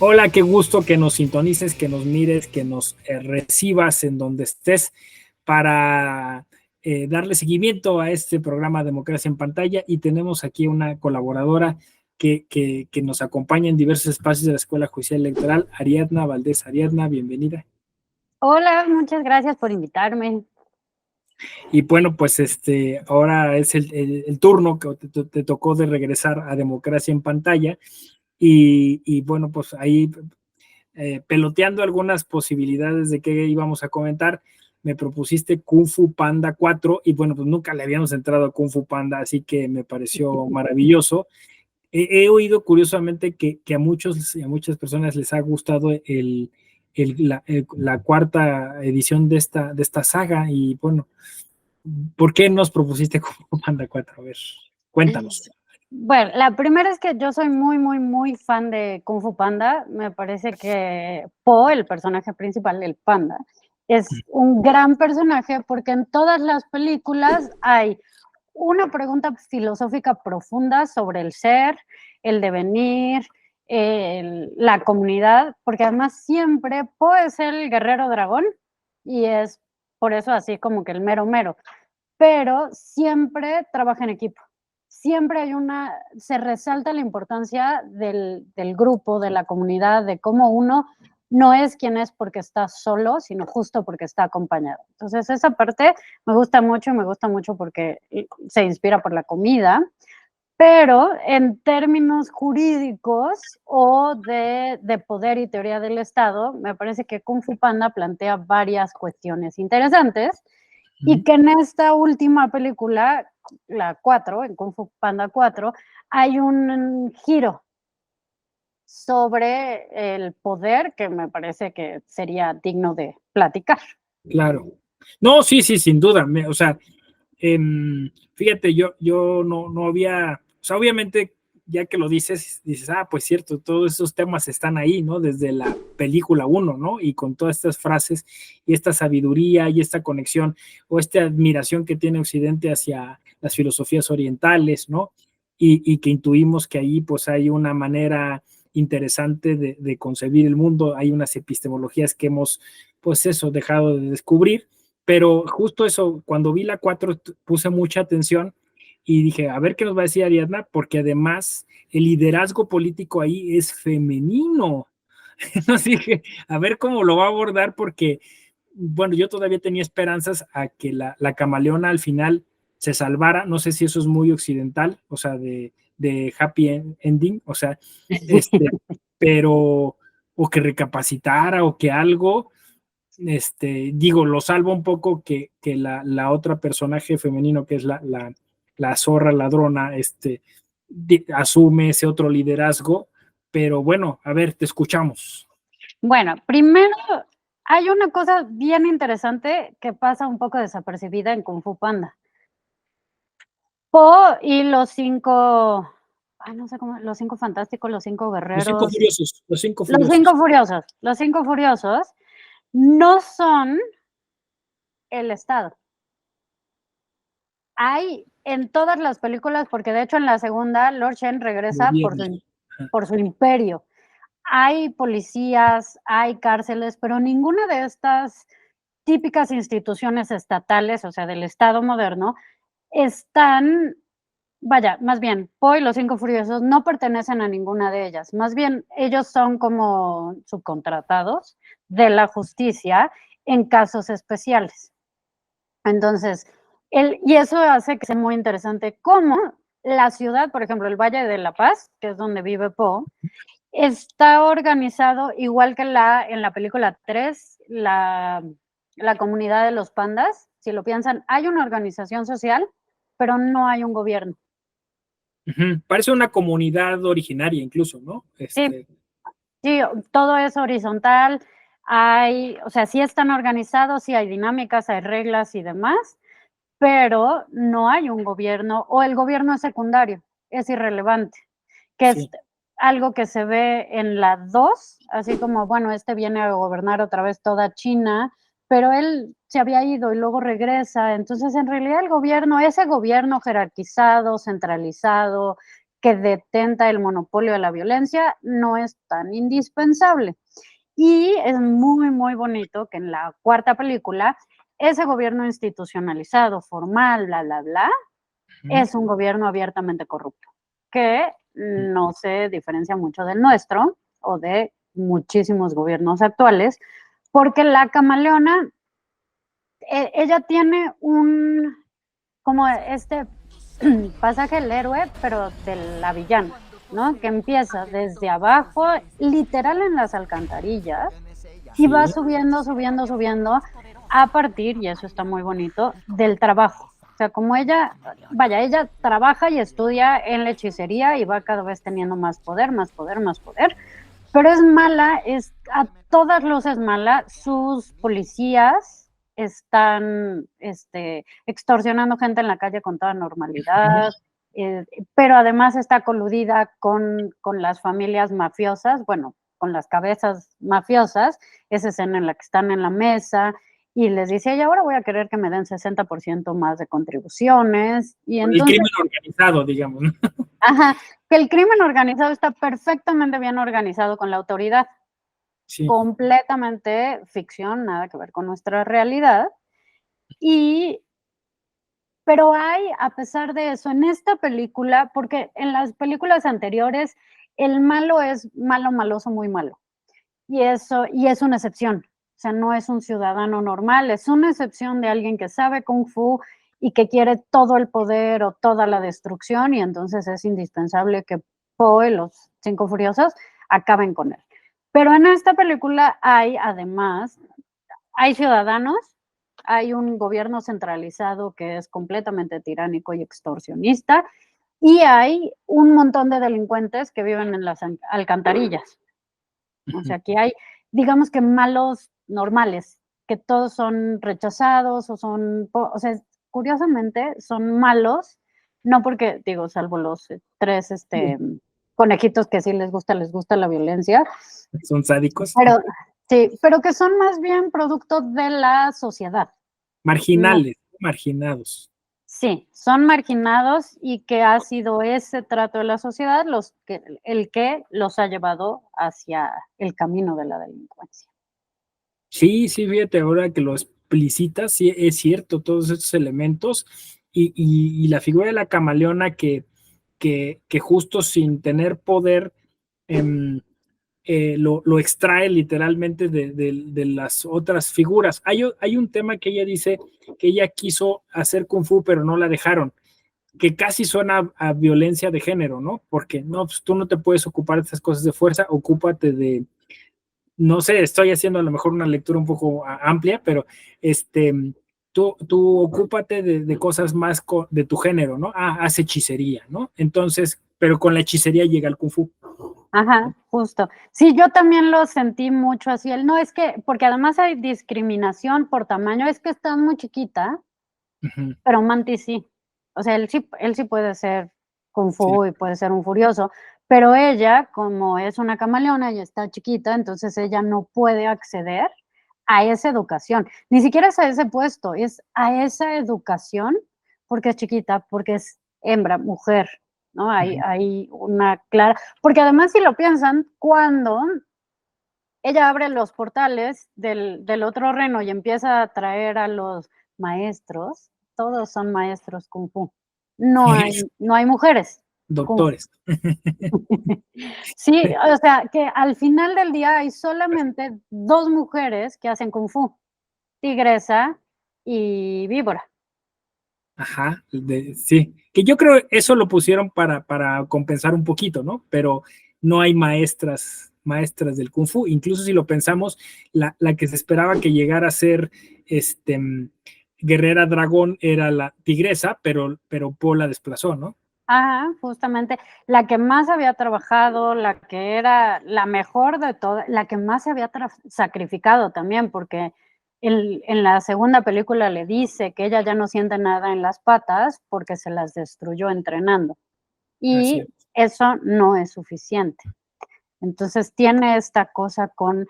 Hola, qué gusto que nos sintonices, que nos mires, que nos recibas en donde estés para darle seguimiento a este programa Democracia en Pantalla. Y tenemos aquí una colaboradora que nos acompaña en diversos espacios de la Escuela Judicial Electoral, Ariadna Valdés. Ariadna, bienvenida. Hola, muchas gracias por invitarme. Y bueno, pues ahora es el turno que te tocó de regresar a Democracia en Pantalla. Y bueno, pues ahí peloteando algunas posibilidades de qué íbamos a comentar, me propusiste Kung Fu Panda 4 y bueno, pues nunca le habíamos entrado a Kung Fu Panda, así que me pareció maravilloso. He oído curiosamente que a muchas personas les ha gustado la cuarta edición de esta saga y bueno, ¿por qué nos propusiste Kung Fu Panda 4? A ver, cuéntanos. Bueno, la primera es que yo soy muy fan de Kung Fu Panda. Me parece que Po, el personaje principal, el panda, es un gran personaje porque en todas las películas hay una pregunta filosófica profunda sobre el ser, el devenir, la comunidad, porque además siempre Po es el guerrero dragón y es por eso así como que el mero mero, pero siempre trabaja en equipo. Siempre se resalta la importancia del grupo, de la comunidad, de cómo uno no es quien es porque está solo, sino justo porque está acompañado. Entonces, esa parte me gusta mucho porque se inspira por la comida, pero en términos jurídicos o de poder y teoría del Estado, me parece que Kung Fu Panda plantea varias cuestiones interesantes y que en esta última película, la 4, en Kung Fu Panda 4, hay un giro sobre el poder que me parece que sería digno de platicar. Claro. No, sí, sí, sin duda. O sea, fíjate, yo no había, o sea, obviamente, ya que lo dices, pues cierto, todos esos temas están ahí, ¿no? Desde la película 1, ¿no? Y con todas estas frases y esta sabiduría y esta conexión o esta admiración que tiene Occidente hacia las filosofías orientales, ¿no? Y que intuimos que ahí pues hay una manera interesante de concebir el mundo, hay unas epistemologías que hemos, pues eso, dejado de descubrir, pero justo eso, cuando vi la 4 puse mucha atención y dije, a ver qué nos va a decir Ariadna, porque además el liderazgo político ahí es femenino. Entonces dije, a ver cómo lo va a abordar, porque, bueno, yo todavía tenía esperanzas a que la camaleona al final se salvara. No sé si eso es muy occidental, o sea, de happy ending, o sea, pero, o que recapacitara o que algo, digo, lo salva un poco que la otra personaje femenino, que es la zorra ladrona, asume ese otro liderazgo, pero bueno, a ver, te escuchamos. Bueno, primero hay una cosa bien interesante que pasa un poco desapercibida en Kung Fu Panda. Po y los 5, no sé cómo, los 5 fantásticos, los 5 Los cinco guerreros, furiosos, los cinco los 5 furiosos. furiosos, los 5 furiosos no son el Estado. Hay en todas las películas, porque de hecho en la segunda Lord Shen regresa Gobierno. por su imperio. Hay policías, hay cárceles, pero ninguna de estas típicas instituciones estatales, o sea, del Estado moderno, están, vaya, más bien, Po y los 5 furiosos no pertenecen a ninguna de ellas. Más bien, ellos son como subcontratados de la justicia en casos especiales. Entonces, y eso hace que sea muy interesante cómo la ciudad, por ejemplo, el Valle de la Paz, que es donde vive Po, está organizado igual que en la película 3, la comunidad de los pandas. Si lo piensan, hay una organización social, pero no hay un gobierno. Parece una comunidad originaria incluso, ¿no? Sí, sí, todo es horizontal, o sea, sí están organizados, sí hay dinámicas, hay reglas y demás, pero no hay un gobierno, o el gobierno es secundario, es irrelevante, que es Sí. algo que se ve en la 2, así como, bueno, viene a gobernar otra vez toda China, pero él se había ido y luego regresa. Entonces, en realidad, ese gobierno jerarquizado, centralizado, que detenta el monopolio de la violencia no es tan indispensable. Y es muy, muy bonito que en la cuarta película, ese gobierno institucionalizado, formal, bla, bla, bla, es un gobierno abiertamente corrupto, que no se diferencia mucho del nuestro o de muchísimos gobiernos actuales, porque la camaleona, ella tiene como este pasaje del héroe, pero de la villana, ¿no? Que empieza desde abajo, literal en las alcantarillas, y va Sí. subiendo, subiendo, subiendo, a partir, y eso está muy bonito, del trabajo. O sea, como ella trabaja y estudia en la hechicería y va cada vez teniendo más poder, más poder, más poder, pero es mala, es a todas luces mala. Sus policías están extorsionando gente en la calle con toda normalidad, pero además está coludida con las familias mafiosas, bueno, con las cabezas mafiosas, esa escena en la que están en la mesa y les dice, y ahora voy a querer que me den 60% más de contribuciones. Y Con el entonces, crimen organizado, digamos, ¿no? ajá, que el crimen organizado está perfectamente bien organizado con la autoridad, Sí. completamente ficción, nada que ver con nuestra realidad. Y, pero hay, a pesar de eso, en esta película, porque en las películas anteriores el malo es malo, maloso, muy malo. Y es una excepción. O sea, no es un ciudadano normal, es una excepción de alguien que sabe kung fu y que quiere todo el poder o toda la destrucción, y entonces es indispensable que Poe y los Cinco Furiosos acaben con él. Pero en esta película hay, además, hay ciudadanos, hay un gobierno centralizado que es completamente tiránico y extorsionista, y hay un montón de delincuentes que viven en las alcantarillas. O sea, aquí hay, digamos que malos normales, que todos son rechazados o sea, curiosamente son malos, no porque, digo, salvo los tres conejitos que sí les gusta la violencia, Son sádicos, pero sí, pero que son más bien producto de la sociedad. No, marginales, marginados. sí, son marginados y que ha sido ese trato de la sociedad el que los ha llevado hacia el camino de la delincuencia. Sí, sí, fíjate, ahora que lo explicitas, sí, es cierto, todos estos elementos y la figura de la camaleona que justo sin tener poder lo extrae literalmente de las otras figuras. Hay un tema que ella dice que ella quiso hacer kung fu, pero no la dejaron, que casi suena a violencia de género, ¿no? Porque no, pues, tú no te puedes ocupar de estas cosas de fuerza, ocúpate de, no sé, estoy haciendo a lo mejor una lectura un poco amplia, pero este, tú ocúpate de cosas más de tu género, ¿no? Ah, haz hechicería, ¿no? Entonces, pero con la hechicería llega el kung fu. Ajá, justo. Sí, yo también lo sentí mucho así. No, es que, porque además hay discriminación por tamaño, es que estás muy chiquita, Ujú. pero Mantis sí. O sea, él sí puede ser Kung Sí, Fu y puede ser un furioso, pero ella, como es una camaleona y está chiquita, entonces ella no puede acceder a esa educación. Ni siquiera es a ese puesto, es a esa educación porque es chiquita, porque es hembra, mujer, ¿no? ujú. Hay una clara, porque además si lo piensan, cuando ella abre los portales del otro reino y empieza a traer a los maestros, todos son maestros kung fu. No hay mujeres kung fu. Doctores. Sí, o sea, que al final del día hay solamente 2 mujeres que hacen kung fu, Tigresa y Víbora. Ajá, sí, que yo creo eso lo pusieron para compensar un poquito, ¿no? Pero no hay maestras del Kung Fu, incluso si lo pensamos, la que se esperaba que llegara a ser guerrera dragón era la tigresa, pero Po la desplazó, ¿no? Ajá, justamente, la que más había trabajado, la que era la mejor de todas, la que más se había sacrificado también, porque en la segunda película le dice que ella ya no siente nada en las patas porque se las destruyó entrenando, Así y es. eso no es suficiente. Entonces tiene esta cosa con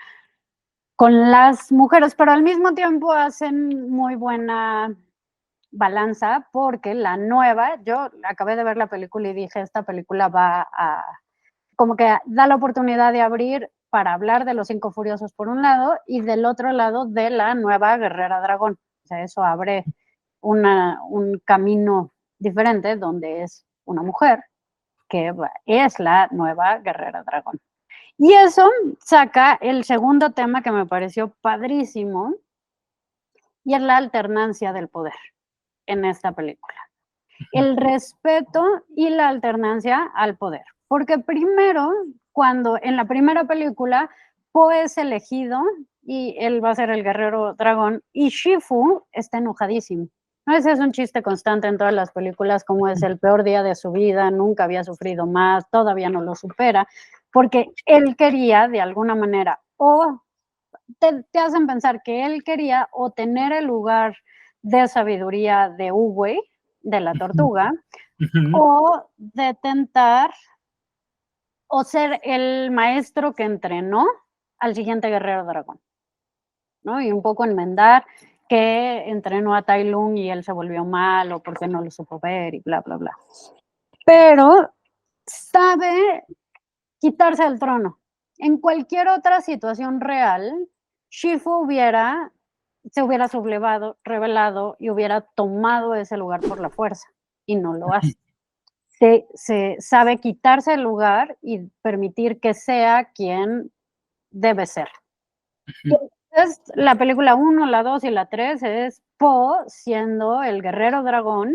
las mujeres, pero al mismo tiempo hacen muy buena balanza, porque la nueva, yo acabé de ver la película y dije, esta película va a, como que da la oportunidad de abrir para hablar de los Cinco Furiosos por un lado y del otro lado de la nueva Guerrera Dragón. O sea, eso abre un camino diferente donde es una mujer que es la nueva Guerrera Dragón. Y eso saca el segundo tema que me pareció padrísimo, y es la alternancia del poder en esta película. El respeto y la alternancia al poder. Porque primero, cuando en la primera película, Poe es elegido y él va a ser el guerrero dragón y Shifu está enojadísimo. Ese es un chiste constante en todas las películas, como es el peor día de su vida, nunca había sufrido más, todavía no lo supera, porque él quería de alguna manera, o te hacen pensar que él quería o tener el lugar de sabiduría de Uwei, de la tortuga, o de tentar o ser el maestro que entrenó al siguiente guerrero dragón, ¿no? Y un poco enmendar que entrenó a Tai Lung y él se volvió malo porque no lo supo ver y bla, bla, bla. Pero sabe quitarse el trono. En cualquier otra situación real, Shifu se hubiera sublevado, revelado y hubiera tomado ese lugar por la fuerza, y no lo hace. Se sabe quitarse el lugar y permitir que sea quien debe ser. Entonces, la película 1, la 2 y la 3 es Po siendo el guerrero dragón.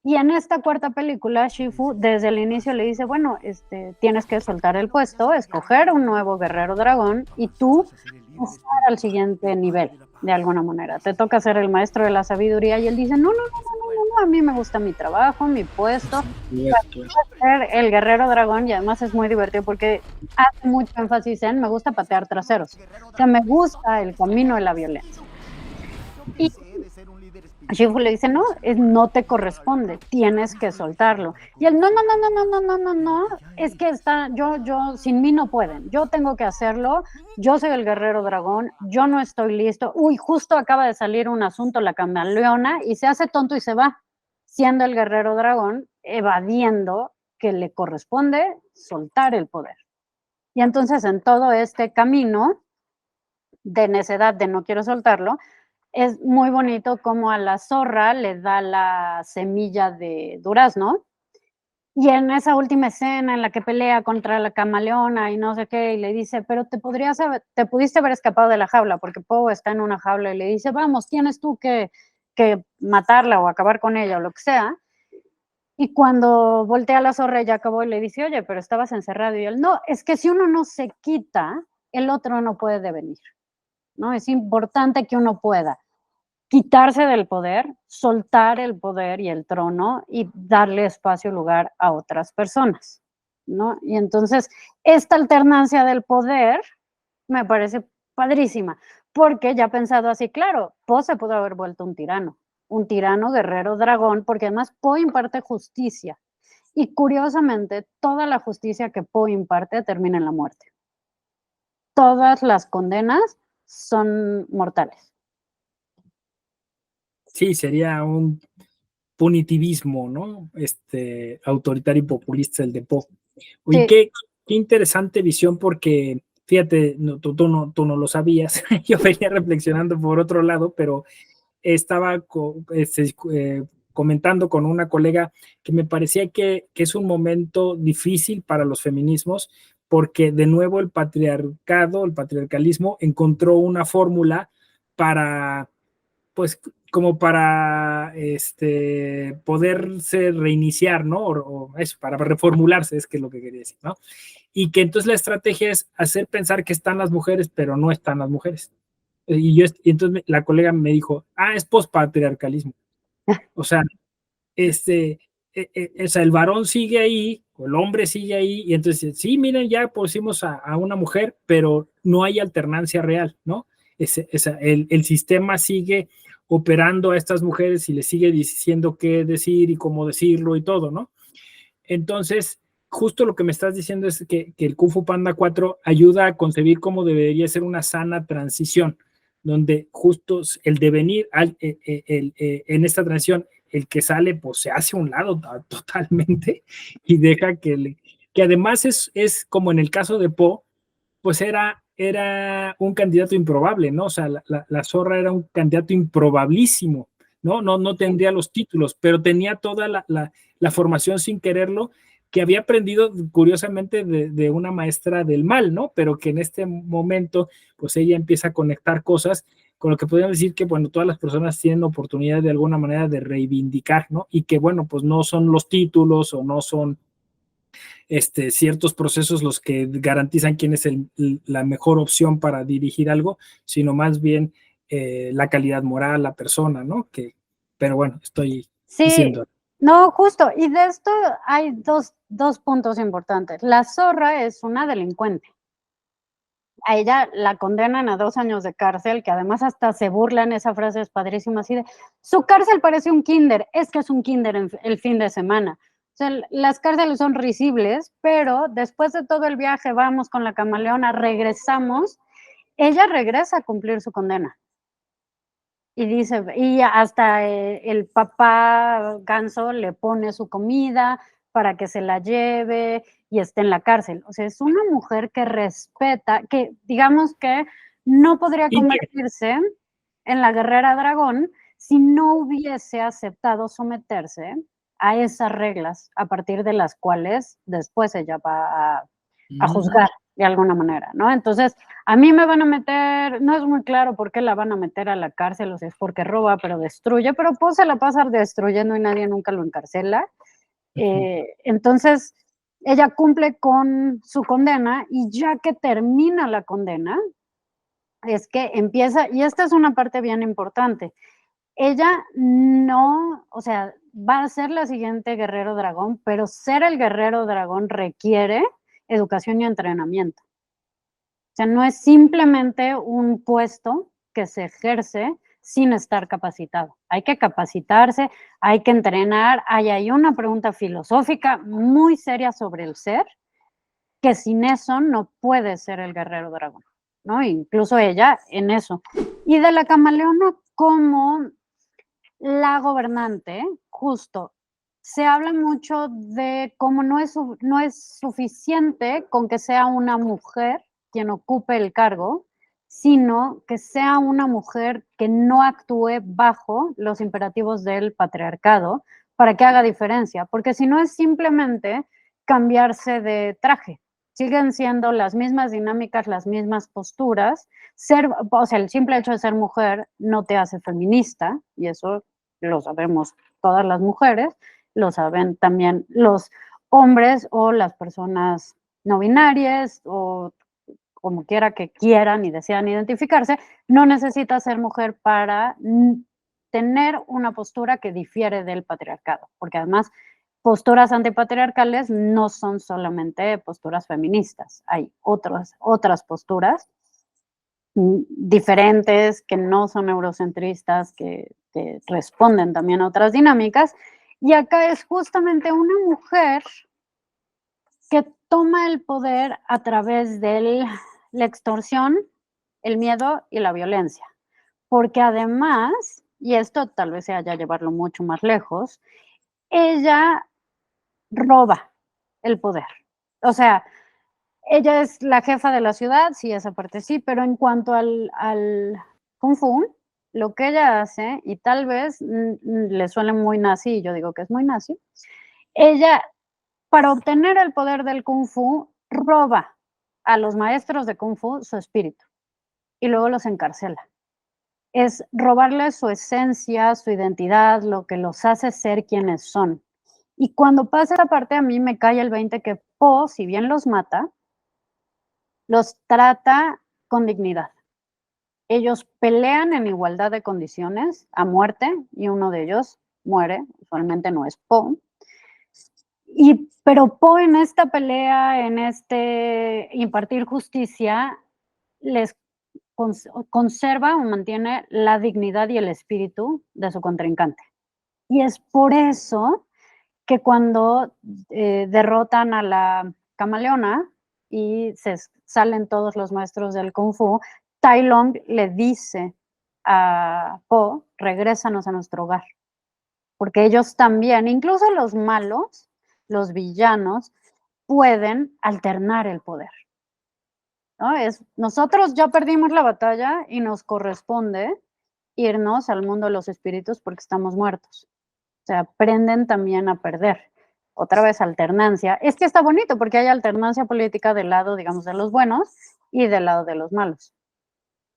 Y en esta cuarta película, Shifu desde el inicio le dice, bueno, tienes que soltar el puesto, escoger un nuevo guerrero dragón y tú pasar al siguiente nivel, de alguna manera. Te toca ser el maestro de la sabiduría y él dice, no, a mí me gusta mi trabajo, mi puesto, ser el guerrero dragón, y además es muy divertido porque hace mucho énfasis en me gusta patear traseros, o sea, me gusta el camino de la violencia. Y Shifu le dice, no te corresponde, tienes que soltarlo. Y él, no, es que yo, sin mí no pueden, yo tengo que hacerlo, yo soy el guerrero dragón, yo no estoy listo. Uy, justo acaba de salir un asunto, la camaleona, y se hace tonto y se va, siendo el guerrero dragón, evadiendo que le corresponde soltar el poder. Y entonces en todo este camino de necedad, de no quiero soltarlo, es muy bonito como a la zorra le da la semilla de durazno, y en esa última escena en la que pelea contra la camaleona y no sé qué, y le dice, pero te pudiste haber escapado de la jaula, porque Poe está en una jaula, y le dice, vamos, tienes tú que matarla o acabar con ella o lo que sea. Y cuando voltea a la zorra ya acabó y le dice, oye, pero estabas encerrado, y él, no, es que si uno no se quita, el otro no puede devenir, ¿no? Es importante que uno pueda quitarse del poder, soltar el poder y el trono y darle espacio y lugar a otras personas, ¿no? Y entonces esta alternancia del poder me parece padrísima, porque ya pensado así, claro, Poe se pudo haber vuelto un tirano guerrero dragón, porque además Poe imparte justicia, y curiosamente toda la justicia que Poe imparte termina en la muerte. Todas las condenas son mortales. Sí, sería un punitivismo, ¿no? Autoritario y populista el de Poe. Oye, Sí. qué interesante visión, porque fíjate, tú no lo sabías, yo venía reflexionando por otro lado, pero estaba comentando con una colega que me parecía que es un momento difícil para los feminismos, porque de nuevo el patriarcalismo encontró una fórmula para, pues, como para poderse reiniciar, ¿no? O eso, para reformularse, es que es lo que quería decir, ¿no? Y que entonces la estrategia es hacer pensar que están las mujeres, pero no están las mujeres. Y entonces la colega me dijo, es pospatriarcalismo. O sea, o sea, el varón sigue ahí, o el hombre sigue ahí, y entonces, sí, miren, ya pusimos a una mujer, pero no hay alternancia real, ¿no? El sistema sigue operando a estas mujeres y les sigue diciendo qué decir y cómo decirlo y todo, ¿no? Entonces, justo lo que me estás diciendo es que el Kung Fu Panda 4 ayuda a concebir cómo debería ser una sana transición, donde justo el devenir en esta transición, el que sale, pues se hace a un lado totalmente y deja que además es como en el caso de Poe, pues era un candidato improbable, ¿no? O sea, la Zorra era un candidato improbabilísimo, ¿no? No tendría los títulos, pero tenía toda la formación sin quererlo, que había aprendido curiosamente de una maestra del mal, ¿no? Pero que en este momento, pues ella empieza a conectar cosas con lo que podríamos decir que, bueno, todas las personas tienen oportunidad de alguna manera de reivindicar, ¿no? Y que, bueno, pues no son los títulos o no son ciertos procesos los que garantizan quién es la mejor opción para dirigir algo, sino más bien la calidad moral, la persona, ¿no? Pero bueno, estoy Sí, diciendo. no, justo. Y de esto hay dos puntos importantes. La Zorra es una delincuente. A ella la condenan a 2 años de cárcel, que además hasta se burlan, esa frase es padrísima, así de, su cárcel parece un kinder, es que es un kinder el fin de semana. O sea, las cárceles son risibles, pero después de todo el viaje, vamos con la camaleona, regresamos, ella regresa a cumplir su condena. Y dice, y hasta el papá ganso le pone su comida para que se la lleve y esté en la cárcel. O sea, es una mujer que respeta, que digamos que no podría convertirse en la guerrera dragón si no hubiese aceptado someterse a esas reglas a partir de las cuales después ella va a juzgar de alguna manera, ¿no? Entonces, a mí me van a meter, no es muy claro por qué la van a meter a la cárcel, o sea, es porque roba, pero destruye, pero pues se la pasa destruyendo y nadie nunca lo encarcela. Entonces, ella cumple con su condena y ya que termina la condena, es que empieza, y esta es una parte bien importante, ella no, o sea, va a ser la siguiente guerrero dragón, pero ser el guerrero dragón requiere educación y entrenamiento. O sea, no es simplemente un puesto que se ejerce sin estar capacitado. Hay que capacitarse, hay que entrenar. Hay una pregunta filosófica muy seria sobre el ser, que sin eso no puede ser el guerrero dragón, ¿no? Incluso ella en eso. Y de la camaleona como la gobernante, justo, se habla mucho de cómo no es suficiente con que sea una mujer quien ocupe el cargo, sino que sea una mujer que no actúe bajo los imperativos del patriarcado para que haga diferencia, porque si no es simplemente cambiarse de traje. Siguen siendo las mismas dinámicas, las mismas posturas. O sea, el simple hecho de ser mujer no te hace feminista, y eso lo sabemos todas las mujeres, lo saben también los hombres o las personas no binarias o como quiera que quieran y desean identificarse, no necesita ser mujer para tener una postura que difiere del patriarcado, porque además posturas antipatriarcales no son solamente posturas feministas, hay otras posturas diferentes, que no son eurocentristas, que responden también a otras dinámicas. Y acá es justamente una mujer que toma el poder a través de la extorsión, el miedo y la violencia. Porque además, y esto tal vez sea ya llevarlo mucho más lejos, ella roba el poder. O sea, ella es la jefa de la ciudad, sí, esa parte sí, pero en cuanto al Kung Fu, lo que ella hace, y tal vez le suene muy nazi, y yo digo que es muy nazi, ella, para obtener el poder del Kung Fu, roba a los maestros de Kung Fu su espíritu y luego los encarcela. Es robarles su esencia, su identidad, lo que los hace ser quienes son. Y cuando pasa esa parte, a mí me cae el 20 que Po, si bien los mata, los trata con dignidad. Ellos pelean en igualdad de condiciones a muerte y uno de ellos muere, usualmente no es Po. Pero Po en esta pelea, en este impartir justicia, les conserva o mantiene la dignidad y el espíritu de su contrincante. Y es por eso que cuando derrotan a la camaleona y se salen todos los maestros del Kung Fu, Tai Long le dice a Poe, regrésanos a nuestro hogar, porque ellos también, incluso los malos, los villanos, pueden alternar el poder, ¿no? Nosotros ya perdimos la batalla y nos corresponde irnos al mundo de los espíritus porque estamos muertos. O sea, aprenden también a perder. Otra vez, alternancia. Es que está bonito porque hay alternancia política del lado, digamos, de los buenos y del lado de los malos.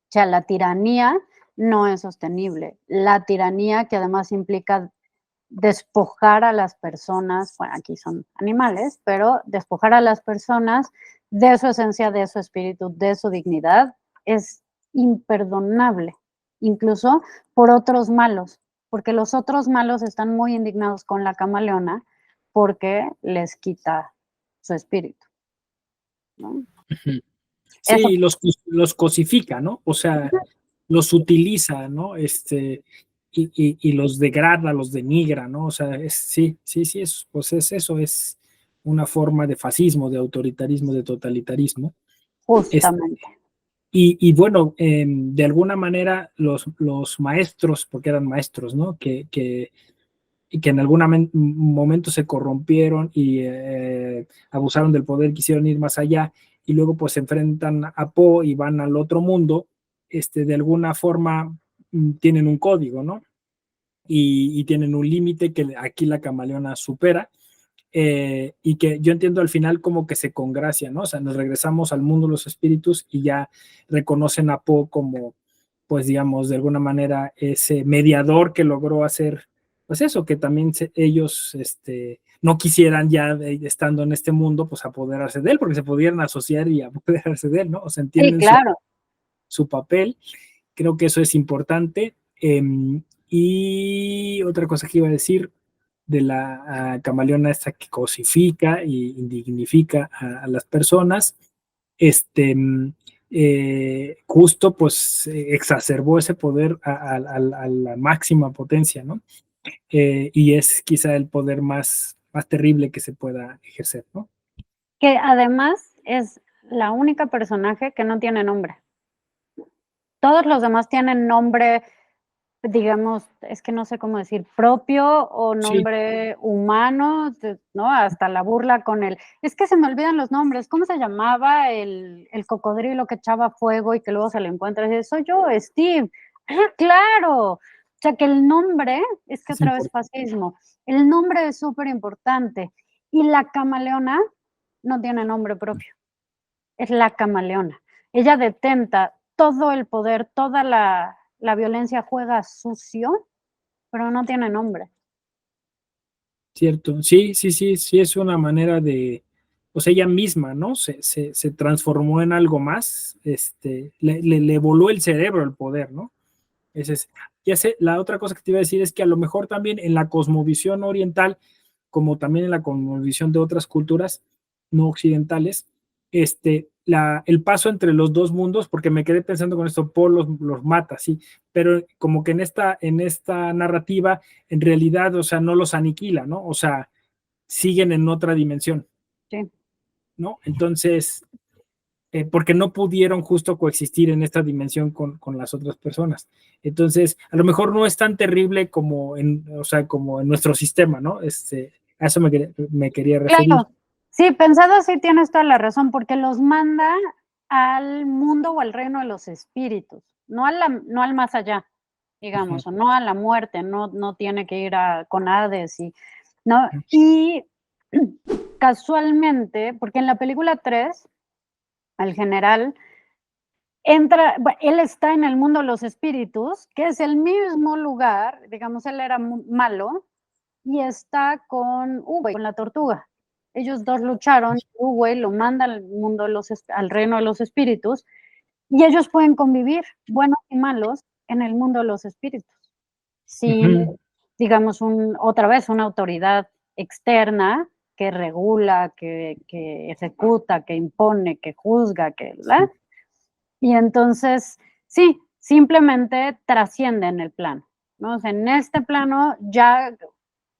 O sea, la tiranía no es sostenible. La tiranía que además implica despojar a las personas, bueno, aquí son animales, pero despojar a las personas de su esencia, de su espíritu, de su dignidad, es imperdonable, incluso por otros malos, porque los otros malos están muy indignados con la camaleona porque les quita su espíritu, ¿no? Eso. Sí, los cosifica, ¿no? O sea, los utiliza, ¿no? Y los degrada, los denigra, ¿no? O sea, sí, sí, sí, pues es eso, es una forma de fascismo, de autoritarismo, de totalitarismo. Justamente. Y bueno, de alguna manera los maestros, porque eran maestros, ¿no? Y que en algún momento se corrompieron y abusaron del poder, quisieron ir más allá y luego pues se enfrentan a Poe y van al otro mundo, de alguna forma tienen un código, ¿no? Y tienen un límite que aquí la camaleona supera. Y que yo entiendo al final como que se congracia, ¿no? O sea, nos regresamos al mundo de los espíritus y ya reconocen a Poe como, pues digamos, de alguna manera ese mediador que logró hacer, pues eso, que también ellos no quisieran ya estando en este mundo, pues apoderarse de él, porque se pudieran asociar y apoderarse de él, ¿no? O sea, Sí, entienden claro. su papel. Creo que eso es importante. Y otra cosa que iba a decir de la camaleona esta que cosifica y indignifica a las personas, justo pues exacerbó ese poder a la máxima potencia, ¿no? Y es quizá el poder más terrible que se pueda ejercer, ¿no? Que además es la única personaje que no tiene nombre. Todos los demás tienen nombre, digamos, es que no sé cómo decir, propio o Sí, nombre humano, ¿no? Hasta la burla con el, es que se me olvidan los nombres, ¿cómo se llamaba el cocodrilo que echaba fuego y que luego se le encuentra y dice, soy yo, Steve. Ah, claro. O sea que el nombre, es que es otra vez importante. fascismo, el nombre es súper importante. Y la camaleona no tiene nombre propio, es la camaleona. Ella detenta todo el poder, toda la violencia, juega sucio, pero no tiene nombre. Cierto, sí, sí, sí, sí, es una manera de, pues ella misma, ¿no? Se transformó en algo más, le voló el cerebro el poder, ¿no? Ese es, ya sé, la otra cosa que te iba a decir es que a lo mejor también en la cosmovisión oriental, como también en la cosmovisión de otras culturas no occidentales, el paso entre los dos mundos, porque me quedé pensando con esto, Paul los mata, sí, pero como que en esta narrativa, en realidad, o sea, no los aniquila, ¿no? O sea, siguen en otra dimensión, Sí. ¿no? Entonces, porque no pudieron justo coexistir en esta dimensión con las otras personas. Entonces, a lo mejor no es tan terrible como o sea, como en nuestro sistema, ¿no? A eso me quería referir. Claro. Sí, pensado así tienes toda la razón, porque los manda al mundo o al reino de los espíritus, no al más allá, Ujú, digamos, o no a la muerte, no tiene que ir con Hades y, ¿no? Y casualmente, porque en la película 3 el general él está en el mundo de los espíritus, que es el mismo lugar, digamos, él era malo, y está con Uwe, con la tortuga. Ellos dos lucharon, Uwe lo manda al mundo de al reino de los espíritus, y ellos pueden convivir, buenos y malos, en el mundo de los espíritus, sin, ujú. digamos, otra vez, una autoridad externa que regula, que ejecuta, que impone, que juzga, ¿verdad? Y entonces, sí, simplemente trascienden el plano, ¿no? O sea, en este plano ya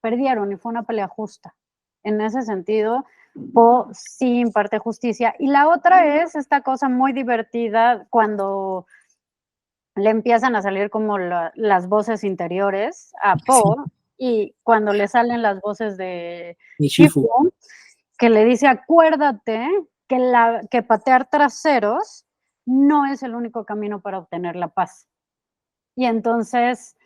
perdieron y fue una pelea justa. En ese sentido, Poe sí imparte justicia. Y la otra es esta cosa muy divertida cuando le empiezan a salir como las voces interiores a Sí, Po, y cuando le salen las voces de de Shifu. Shifu, que le dice: "Acuérdate que patear traseros no es el único camino para obtener la paz". Y entonces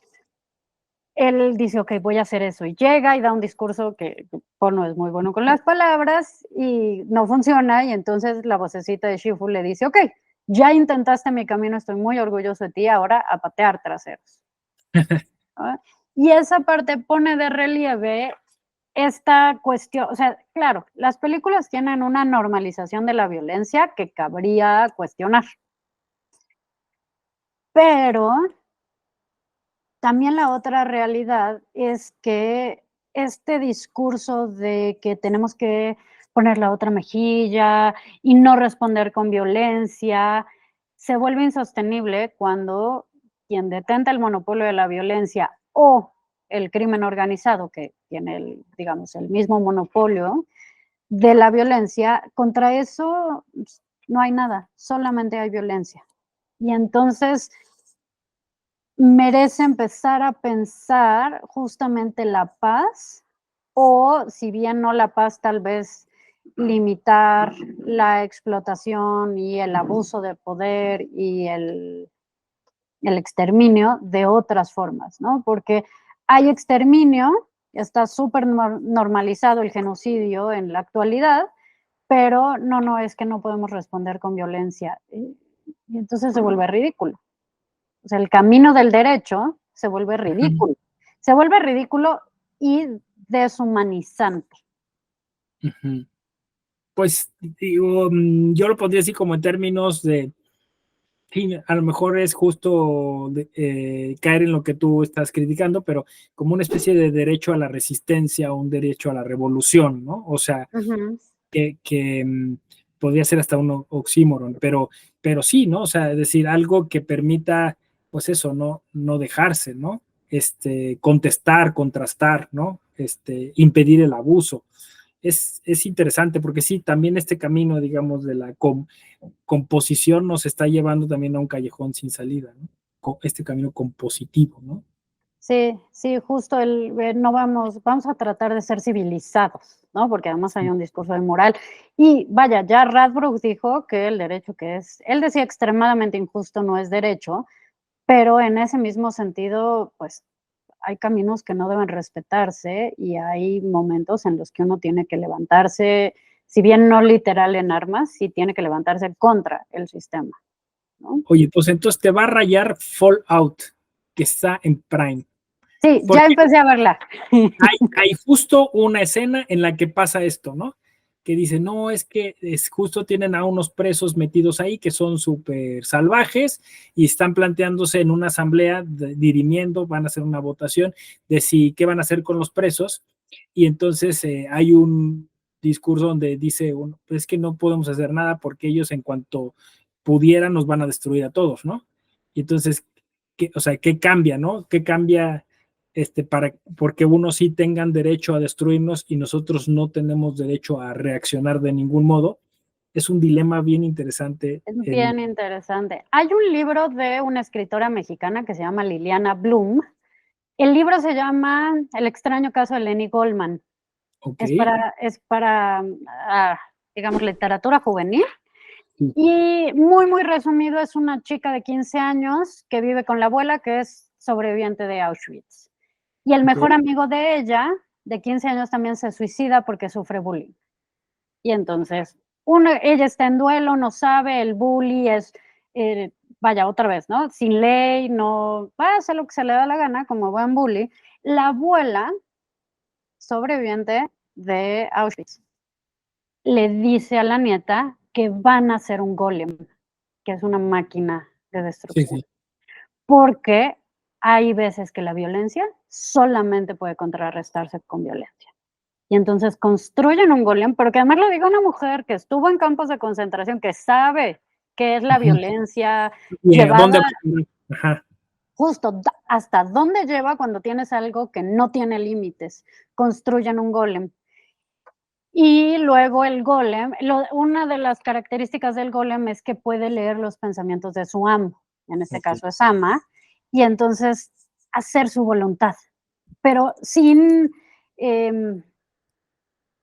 él dice: "Okey, voy a hacer eso", y llega y da un discurso que Po no es muy bueno con las palabras y no funciona, y entonces la vocecita de Shifu le dice: "Okey, ya intentaste mi camino, estoy muy orgulloso de ti, ahora a patear traseros". ¿Ah? Y esa parte pone de relieve esta cuestión, o sea, claro, las películas tienen una normalización de la violencia que cabría cuestionar, pero también la otra realidad es que este discurso de que tenemos que poner la otra mejilla y no responder con violencia, se vuelve insostenible cuando quien detenta el monopolio de la violencia o el crimen organizado, que tiene el, digamos, el mismo monopolio de la violencia, contra eso no hay nada, solamente hay violencia. Y entonces merece empezar a pensar justamente la paz, o si bien no la paz, tal vez limitar la explotación y el abuso de poder y el exterminio de otras formas, ¿no? Porque hay exterminio, está súper normalizado el genocidio en la actualidad, pero no es que no podemos responder con violencia. Y entonces se vuelve ridículo. O sea, el camino del derecho se vuelve Ujú, ridículo. Se vuelve ridículo y deshumanizante. ujú. Pues digo, yo lo pondría así como en términos de, sí, a lo mejor es justo caer en lo que tú estás criticando, pero como una especie de derecho a la resistencia o un derecho a la revolución, ¿no? O sea, Ujú. que podría ser hasta un oxímoron, pero sí, ¿no? O sea, es decir, algo que permita, pues eso, no dejarse, ¿no? Contestar, contrastar, ¿no? Impedir el abuso. Es interesante porque sí, también este camino, digamos, de la composición nos está llevando también a un callejón sin salida, ¿no? Este camino compositivo, ¿no? Sí, sí, justo no vamos a tratar de ser civilizados, ¿no? Porque además hay un discurso de moral. Y vaya, ya Radbruch dijo que el derecho que es, él decía extremadamente injusto no es derecho, pero en ese mismo sentido, pues hay caminos que no deben respetarse y hay momentos en los que uno tiene que levantarse, si bien no literal en armas, sí tiene que levantarse contra el sistema, ¿no? Oye, pues entonces te va a rayar Fallout, que está en Prime. Sí, ya Porque empecé a verla. hay justo una escena en la que pasa esto, ¿no? Que dice, no, es que justo tienen a unos presos metidos ahí que son súper salvajes y están planteándose en una asamblea, dirimiendo, van a hacer una votación de si qué van a hacer con los presos. Y entonces hay un discurso donde dice, pues es que no podemos hacer nada porque ellos en cuanto pudieran nos van a destruir a todos, ¿no? Y entonces, o sea, ¿qué cambia, no? ¿Qué cambia porque unos sí tengan derecho a destruirnos y nosotros no tenemos derecho a reaccionar de ningún modo? Es un dilema bien interesante. Es bien interesante. Hay un libro de una escritora mexicana que se llama Liliana Bloom. El libro se llama El extraño caso de Lenny Goldman. Ok, Es para, digamos, literatura juvenil. sí, Y muy, muy resumido, es una chica de 15 años que vive con la abuela, que es sobreviviente de Auschwitz. Y el ok, mejor amigo de ella, de 15 años, también se suicida porque sufre bullying. Y entonces, ella está en duelo, no sabe, el bully es, vaya, otra vez, ¿no? Sin ley, no hace lo que se le da la gana, como buen bully. La abuela, sobreviviente de Auschwitz, le dice a la nieta que van a hacer un golem, que es una máquina de sí, destrucción, sí. porque hay veces que la violencia solamente puede contrarrestarse con violencia. Y entonces construyen un golem, pero que además lo diga una mujer que estuvo en campos de concentración, que sabe qué es la Ujú. violencia ¿Y a dónde llevada va? Ajá, justo hasta dónde lleva cuando tienes algo que no tiene límites. Construyen un golem. Y luego el golem, una de las características del golem es que puede leer los pensamientos de su amo. en este Ok. caso es ama, y entonces hacer su voluntad, pero sin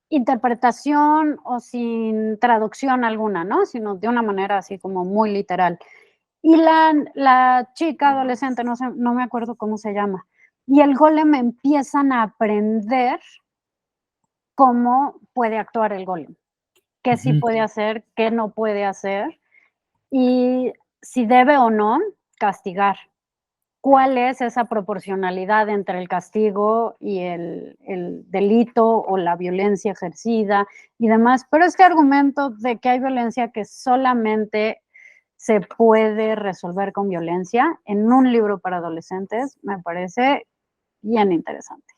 interpretación o sin traducción alguna, ¿no? Sino de una manera así como muy literal. Y la chica adolescente, no sé, no me acuerdo cómo se llama, y el golem empiezan a aprender cómo puede actuar el golem, qué sí Ujú. puede hacer, qué no puede hacer, y si debe o no castigar. ¿Cuál es esa proporcionalidad entre el castigo y el delito o la violencia ejercida y demás? Pero este argumento de que hay violencia que solamente se puede resolver con violencia en un libro para adolescentes me parece bien interesante.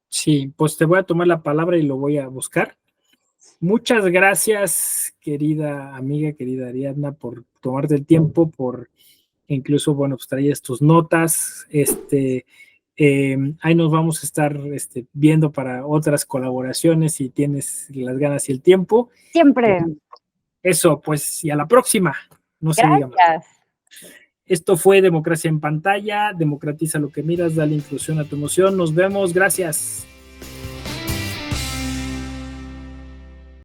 Sí, pues te voy a tomar la palabra y lo voy a buscar. Muchas gracias, querida amiga, querida Ariadna, por tomarte el tiempo, por incluso, bueno, pues traías tus notas. Ahí nos vamos a estar viendo para otras colaboraciones si tienes las ganas y el tiempo. Siempre. Eso, pues, y a la próxima. No se diga más. Gracias. Esto fue Democracia en Pantalla. Democratiza lo que miras, dale inclusión a tu emoción. Nos vemos. Gracias.